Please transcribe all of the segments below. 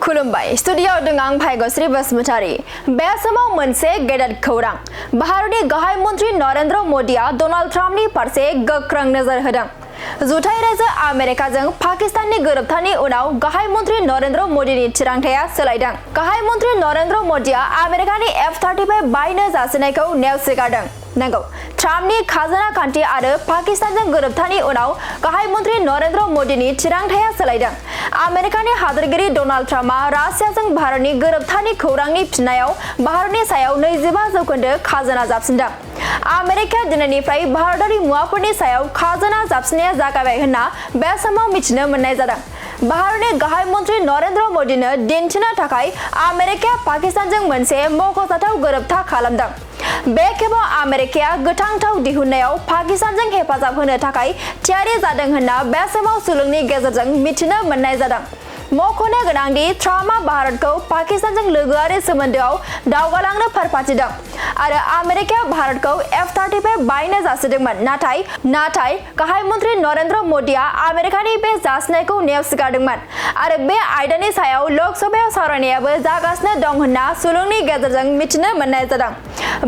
खुलुमबाय स्टुडियोआव दं आं भाग्यश्री बसुमतारी। बे समाव मोनसे गेदेर खौरां। भारतनि गाहाय मन्त्रि नरेन्द्र मोदीआ डनाल्ड ट्राम्पनि फारसे गोख्रों नोजोर होदों। जुथाइ रायजो आमेरिकाजों पाकिस्ताननि गोरोबथानि उनाव गाहाय मन्त्रि नरेन्द्र मोदीनि थिरांथाया सोलायदों। गाहाय मन्त्रि नरेन्द्र मोदीआ आमेरिकानि F-35 बायनो जासिनायखौ नेवसिगारदों। नंगौ, ट्राम्पनि खाजोना खान्थि आरो पाकिस्तानजों गोरोबथानि उनाव गाहाय मन्त्रि नरेन्द्र मोदीनि थिरांथाया सोलायदों। आमेरिकानि हादोरगिरि डनाल्ड ट्राम्पआ रासियाजों भारतनि गोरोबथानि खौरांनि फिननायाव भारतनि सायाव 25% खाजोना जाबसिनदों। आमेरिकाया दिनैनिफ्राय भारतारि मुवाफोरनि सायाव खाजोना जाबसिननाया जागायबाय होनना बे समाव मिथिनो मोननाय जादों। भारतनि गाहाय मन्त्रि नरेन्द्र मोदीनो दिन्थिनो थाखाय आमेरिकाया पाकिस्तानजों मोनसे मख'जाथाव गोरोबथा खालामदों। बे खेबाव आमेरिकाया गोथां थाव दिहुननायाव पाकिस्तानजों हेफाजाब होनो थाखाय थियारि जादों होनना बे समाव सुलुंनि गेजेरजों मिथिनो मोननाय जादों। मख'नो गोनांदि ट्राम्पआ भारतखौ पाकिस्तानजों लोगोआरि सोमोन्दोआव दावगालांनो फोरमायथिदों आरो आमेरिकाया भारतखौ F-35 बायनो जासिदोंमोन। नाथाय गाहाय मन्त्रि नरेन्द्र मोदीआ आमेरिकानि बे जासिनायखौ नेवसिगारदोंमोन आरो बे आयदानि सायाव लोकसभायाव सावरायनायाबो जागासिनो दं होनना सुलुंनि गेजेरजों मिथिनो मोननाय जादों।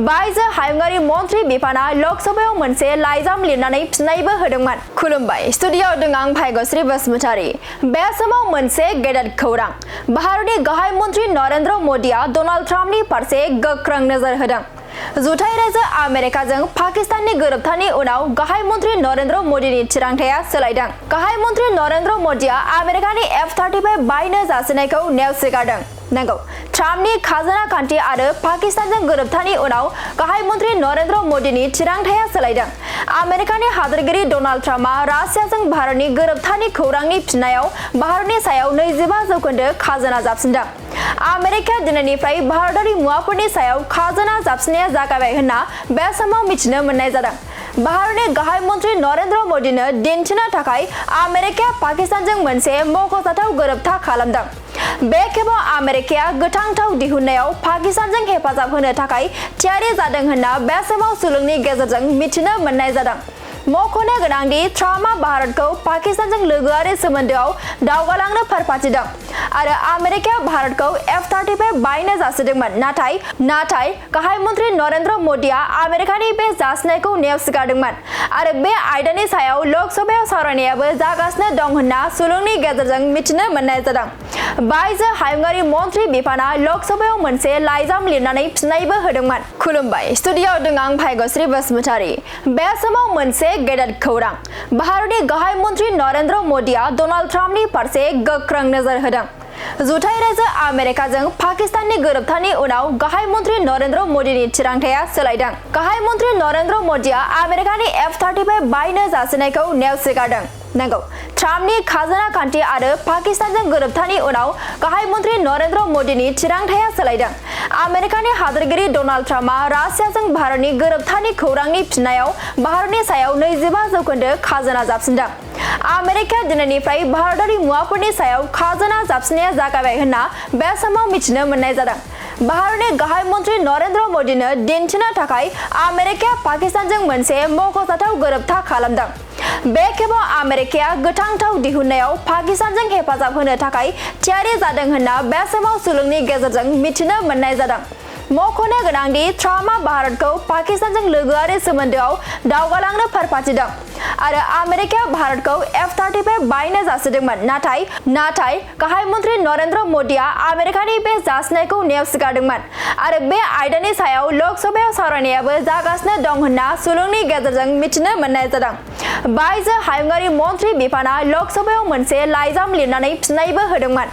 बायजो हायुंआरि मन्त्रि बिफाना लोकसभायाव मोनसे लाइजाम लिरनानै फिननायबो होदोंमोन। खुलुमबाय स्टुडियोआव दं आं भाग्यश्री बसुमतारी। बे समाव मोनसे गेदेर खौरां। भारतनि गाहाय मन्त्रि नरेन्द्र मोदीआ डनाल्ड ट्राम्पनि फारसे गोख्रों नोजोर होदों। जुथाइ रायजो आमेरिकाजों पाकिस्ताननि गोरोबथानि उनाव गाहाय मन्त्रि नरेन्द्र मोदीनि थिरांथाया सोलायदों। गाहाय मन्त्रि नरेन्द्र मोदीआ आमेरिकानि F-35 बायनो जासिनायखौ नेवसिगारदों। नंगौ, ट्राम्पनि खाजोना खान्थि आरो पाकिस्तानजों गोरोबथानि उनाव गाहाय मन्त्रि नरेन्द्र मोदीनि थिरांथाया सोलायदों। आमेरिकानि हादोरगिरि डनाल्ड ट्राम्पआ रासियाजों भारतनि गोरोबथानि खौरांनि फिननायाव भारतनि सायाव 25% खाजोना जाबसिनदों। आमेरिकाया दिनैनिफ्राय भारतारि मुवाफोरनि सायाव खाजोना जाबसिननाया जागायबाय होनना बे समाव मिथिनो मोननाय जादों। भारतनि गाहाय मन्त्रि नरेन्द्र मोदीनो दिन्थिनो थाखाय आमेरिकाया पाकिस्तानजों मोनसे मख'जाथाव गोरोबथा खालामदों। बे खेबाव आमेरिकाया गोथां थाव दिहुननायाव पाकिस्तानजों हेफाजाब होनो थाखाय थियारि जादों होनना बे समाव सुलुंनि गेजेरजों मिथिनो मोननाय जादों। मख'नो गोनांदि ट्राम्पआ भारतखौ पाकिस्तानजों लोगोआरि सोमोन्दोआव दावगालांनो फोरमायथिदों आरो आमेरिकाया भारतखौ F-35 बायनो जासिदोंमोन। नाथाय गाहाय मन्त्रि नरेन्द्र मोदीआ आमेरिकानि बे जासिनायखौ नेवसिगारदोंमोन आरो बे आयदानि सायाव लोकसभायाव सावरायनायाबो जागासिनो दं होनना सुलुंनि गेजेरजों मिथिनो मोननाय जादों। बायजो हायुंआरि मन्त्रि बिफाना लोकसभायाव मोनसे लाइजाम लिरनानै फिननायबो होदोंमोन। खुलुमबाय स्टुडियोआव दं आं भाग्यश्री बसुमतारी। बे समाव मोनसे गेदेर खौरां। भारतनि गाहाय मन्त्रि नरेन्द्र मोदीआ डनाल्ड ट्राम्पनि फारसे गोख्रों नोजोर होदों। जुथाइ रायजो आमेरिकाजों पाकिस्ताननि गोरोबथानि उनाव गाहाय मन्त्रि नरेन्द्र मोदीनि थिरांथाया सोलायदों। गाहाय मन्त्रि नरेन्द्र मोदीआ आमेरिकानि F-35 बायनो जासिनायखौ नेवसिगारदों। नंगौ, ट्राम्पनि खाजोना खान्थि आरो पाकिस्तानजों गोरोबथानि उनाव गाहाय मन्त्रि नरेन्द्र मोदीनि थिरांथाया सोलायदों। आमेरिकानि हादोरगिरि डनाल्ड ट्राम्पआ रासियाजों भारतनि गोरोबथानि खौरांनि फिननायाव भारतनि सायाव 25% खाजोना जाबसिनदों। आमेरिकाया दिनैनिफ्राय भारतारि मुवाफोरनि सायाव खाजोना जाबसिननाया जागायबाय होनना बे समाव मिथिनो मोननाय जादों। भारतनि गाहाय मन्त्रि नरेन्द्र मोदीनो दिन्थिनो थाखाय आमेरिकाया पाकिस्तानजों मोनसे मख'जाथाव गोरोबथा खालामदों। बे खेबाव आमेरिकाया गोथां थाव दिहुननायाव पाकिस्तानजों हेफाजाब होनो थाखाय थियारि जादों होनना बे समाव सुलुंनि गेजेरजों मिथिनो मोननाय जादों। मख'नो गोनांदि ट्राम्पआ भारतखौ पाकिस्तानजों लोगोआरि सोमोन्दोआव दावगालांनो फोरमायथिदों आरो आमेरिकाया भारतखौ F-35 बायनो जासिदोंमोन। नाथाय गाहाय मन्त्रि नरेन्द्र मोदीआ आमेरिकानि बे जासिनायखौ नेवसिगारदोंमोन आरो बे आयदानि सायाव लोकसभायाव सावरायनायाबो जागासिनो दं होनना सुलुंनि गेजेरजों मिथिनो मोननाय जादों। बायजो हायुंआरि मन्त्रि बिफाना लोकसभायाव मोनसे लाइजाम लिरनानै फिननायबो होदोंमोन।